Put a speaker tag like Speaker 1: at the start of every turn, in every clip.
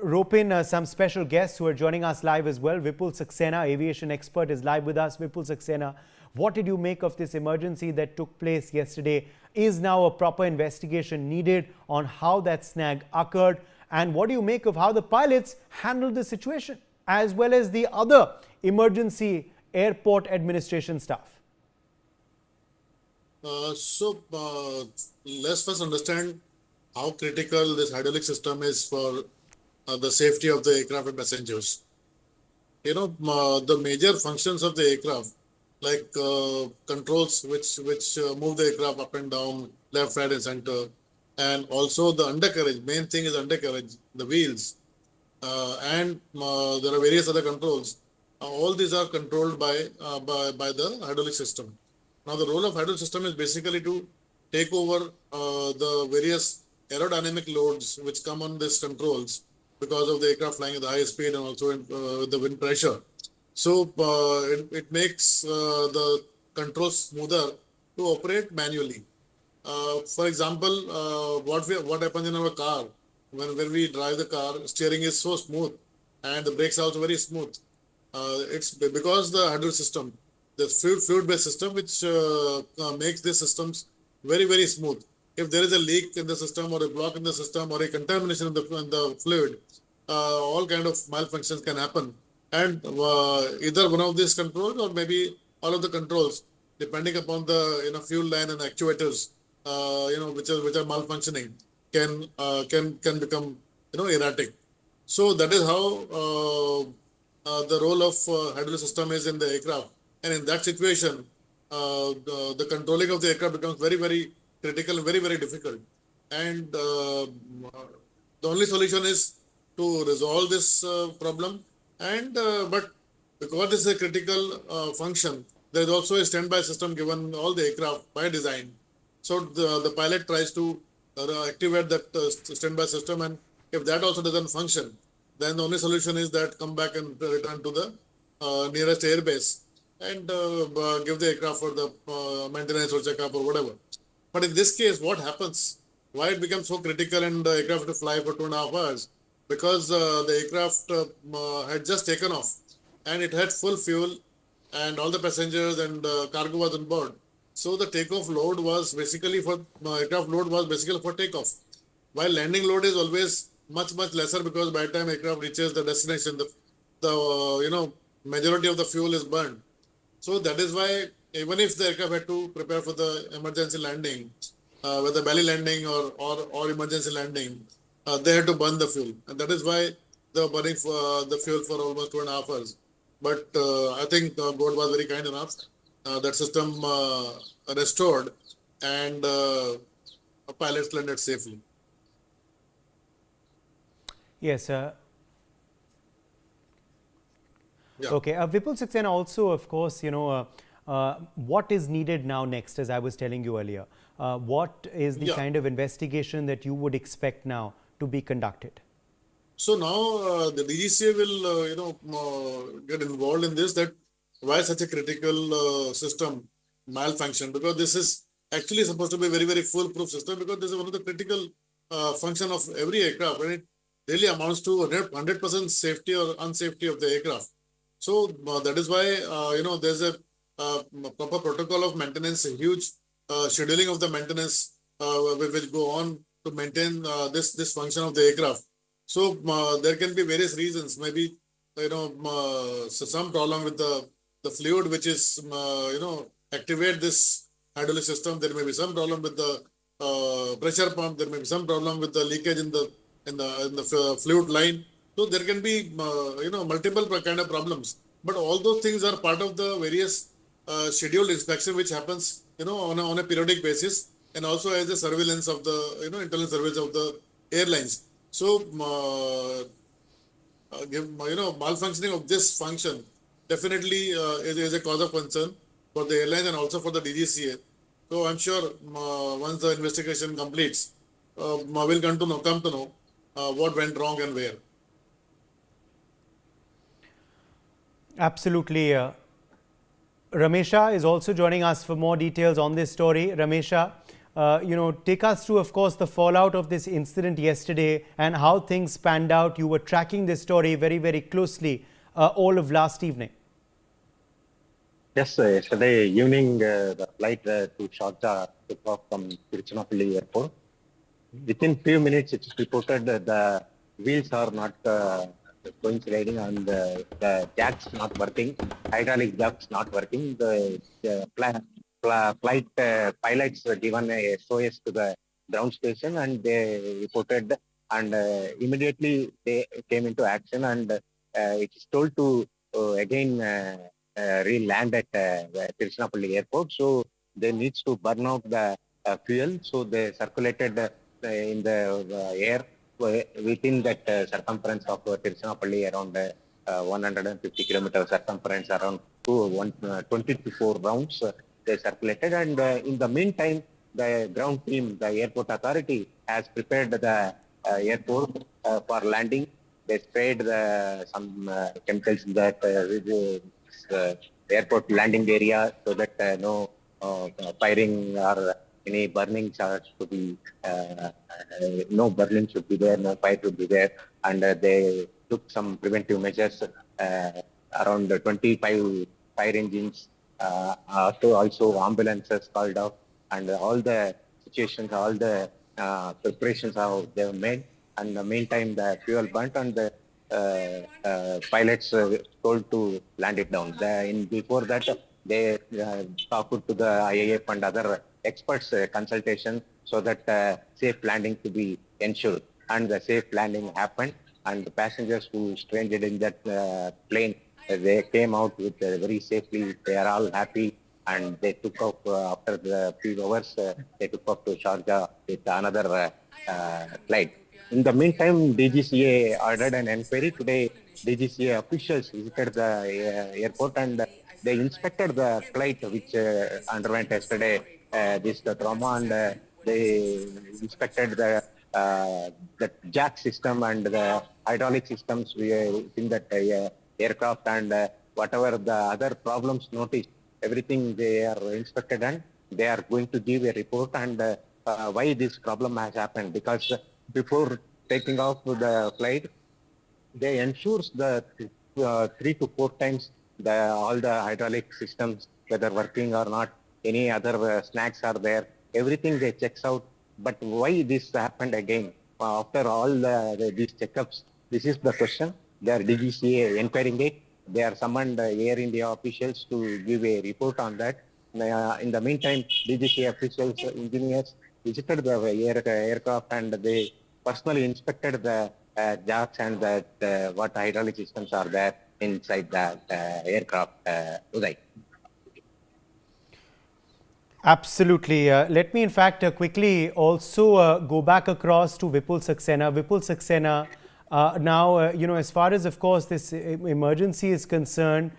Speaker 1: rope in some special guests who are joining us live as well. Vipul Saxena, aviation expert, is live with us. Vipul Saxena, what did you make of this emergency that took place yesterday? Is now a proper investigation needed on how that snag occurred? And what do you make of how the pilots handled the situation, as well as the other emergency airport administration staff?
Speaker 2: Let's first understand how critical this hydraulic system is for the safety of the aircraft and passengers. The major functions of the aircraft, like controls which move the aircraft up and down, left, right, and center, and also the undercarriage. Main thing is undercarriage, the wheels, and there are various other controls. All these are controlled by the hydraulic system. Now, the role of hydraulic system is basically to take over the various aerodynamic loads which come on these controls because of the aircraft flying at the high speed and also the wind pressure. So it makes the controls smoother to operate manually. For example, what happens in our car when we drive the car, steering is so smooth and the brakes are also very smooth. It's because the hydraulic system, the fluid-based system, which makes these systems very, very smooth. If there is a leak in the system or a block in the system or a contamination in the fluid, all kind of malfunctions can happen. And either one of these controls or maybe all of the controls, depending upon the fuel line and actuators, which are malfunctioning, can become erratic. So that is how the role of hydraulic system is in the aircraft. And in that situation, the controlling of the aircraft becomes very, very critical and very, very difficult. And the only solution is to resolve this problem. And but because this is a critical function, there is also a standby system given all the aircraft by design. So the pilot tries to activate that standby system, and if that also doesn't function, then the only solution is that come back and return to the nearest airbase and give the aircraft for the maintenance or checkup or whatever. But in this case, what happens? Why it becomes so critical and the aircraft to fly for 2.5 hours? Because the aircraft had just taken off and it had full fuel and all the passengers and cargo was on board. So the takeoff load was basically aircraft load was basically for takeoff. While landing load is always much lesser, because by the time aircraft reaches the destination, the majority of the fuel is burned. So that is why even if the aircraft had to prepare for the emergency landing, whether belly landing or emergency landing, they had to burn the fuel, and that is why they were burning the fuel for almost 2.5 hours. But I think the board was very kind enough. That system restored, and pilots landed safely.
Speaker 1: Yes, sir.
Speaker 2: Yeah.
Speaker 1: Okay. Vipul Saxena, also, of course, what is needed now next, as I was telling you earlier? What is the kind of investigation that you would expect now to be conducted?
Speaker 2: So now the DGCA will, get involved in this. That why such a critical system malfunction? Because this is actually supposed to be a very, very foolproof system, because this is one of the critical function of every aircraft, and it really amounts to 100% safety or unsafety of the aircraft. So that is why there's a proper protocol of maintenance, a huge scheduling of the maintenance which go on to maintain this function of the aircraft. So there can be various reasons. Maybe some problem with the fluid which is activate this hydraulic system. There may be some problem with the pressure pump. There may be some problem with the leakage in the fluid line. So there can be multiple kind of problems. But all those things are part of the various scheduled inspection which happens on a periodic basis, and also as a surveillance of the internal surveillance of the airlines. So malfunctioning of this function definitely is a cause of concern for the airlines and also for the DGCA. So I'm sure once the investigation completes, we'll come to know what went wrong and where.
Speaker 1: Absolutely. Ramesha is also joining us for more details on this story. Ramesha, Take us through, of course, the fallout of this incident yesterday and how things panned out. You were tracking this story very, very closely all of last evening.
Speaker 3: Yes, yesterday evening, the flight to Sharjah took off from Tiruchirappalli airport. Within few minutes, it's reported that the wheels are not coinciding and the jacks not working, hydraulic jacks not working. The flight pilots were given a SOS to the ground station and they reported and immediately they came into action and it is told to again re-land at Tiruchirappalli airport. So they needs to burn out the fuel. So they circulated in the air within that circumference of Tiruchirappalli around 150 kilometer circumference around 24 rounds they circulated and in the meantime the ground team, the airport authority has prepared the airport for landing. They sprayed some chemicals in that airport landing area so that no firing or any burning charge to be, no burning should be there, no fire should be there. And they took some preventive measures, around 25 fire engines, also ambulances called out, and all the situations, all the preparations how they were made. And in the meantime, the fuel burnt and the pilots told to land it down. Before that, they talked to the IAF and other experts consultation so that safe landing to be ensured. And the safe landing happened. And the passengers who stranded in that plane, they came out with very safely. They are all happy. And they took off after the few hours. They took off to Sharjah with another flight. In the meantime, DGCA ordered an inquiry. Today, DGCA officials visited the airport and they inspected the flight which underwent yesterday this trauma, and they inspected the jack system and the hydraulic systems within that aircraft, and whatever the other problems noticed, everything they are inspected and they are going to give a report and why this problem has happened. Because before taking off the flight, they ensures the 3 to 4 times all the hydraulic systems, whether working or not, any other snacks are there, everything they checks out. But why this happened again? After all these checkups, this is the question. They are DGCA inquiring it. They are summoned Air India officials to give a report on that. In the meantime, DGCA officials, engineers visited the aircraft and they personally inspected the jacks and what hydraulic systems are there inside that aircraft. Uday.
Speaker 1: Absolutely. Let me, in fact, quickly also go back across to Vipul Saxena. Vipul Saxena, now, as far as, of course, this emergency is concerned,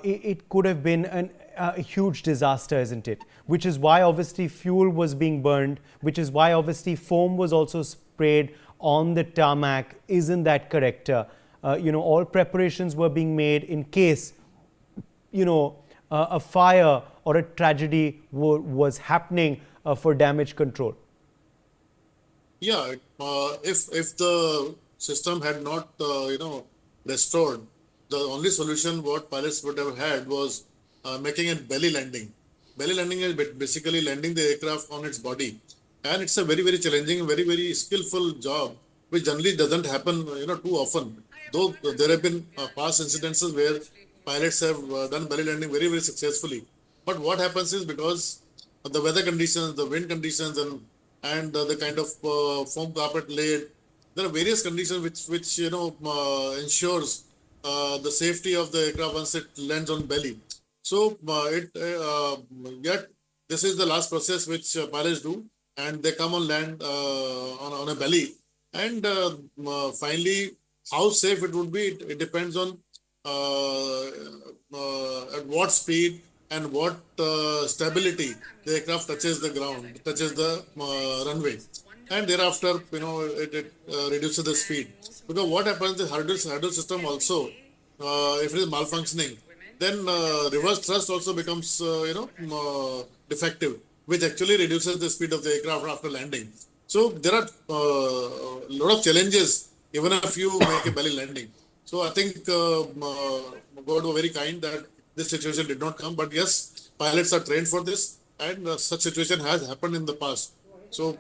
Speaker 1: it could have been a huge disaster, isn't it? Which is why, obviously, fuel was being burned, which is why, obviously, foam was also sprayed on the tarmac. Isn't that correct? All preparations were being made in case, a fire or a tragedy was happening for damage control.
Speaker 2: Yeah, if the system had not, restored, the only solution what pilots would have had was making a belly landing. Belly landing is basically landing the aircraft on its body, and it's a very, very challenging, very, very skillful job, which generally doesn't happen, too often. Though there have been past incidences where pilots have done belly landing very, very successfully. But what happens is, because of the weather conditions, the wind conditions, and the kind of foam carpet laid, there are various conditions which ensures the safety of the aircraft once it lands on belly. So yet this is the last process which pilots do, and they come on land on a belly. And finally, how safe it would be, it depends on at what speed and what stability the aircraft touches the ground, touches the runway, and thereafter, it reduces the speed. Because what happens, the hurdle system also, if it is malfunctioning, then reverse thrust also becomes, defective, which actually reduces the speed of the aircraft after landing. So there are a lot of challenges even if you make a belly landing. So I think God were very kind that this situation did not come. But yes, pilots are trained for this, and such situation has happened in the past. So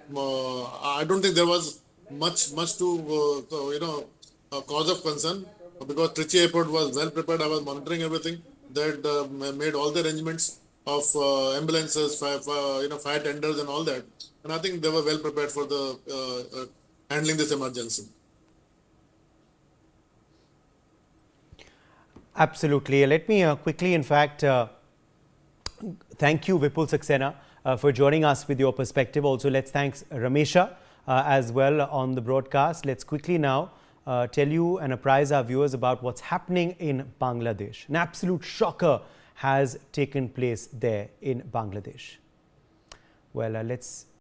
Speaker 2: I don't think there was much to cause of concern, because Trichy Airport was well prepared. I was monitoring everything. They had made all the arrangements of ambulances, fire tenders, and all that. And I think they were well prepared for the handling this emergency.
Speaker 1: Absolutely. Let me quickly, in fact, thank you, Vipul Saxena, for joining us with your perspective. Also, let's thank Ramesha as well on the broadcast. Let's quickly now tell you and apprise our viewers about what's happening in Bangladesh. An absolute shocker has taken place there in Bangladesh. Well, let's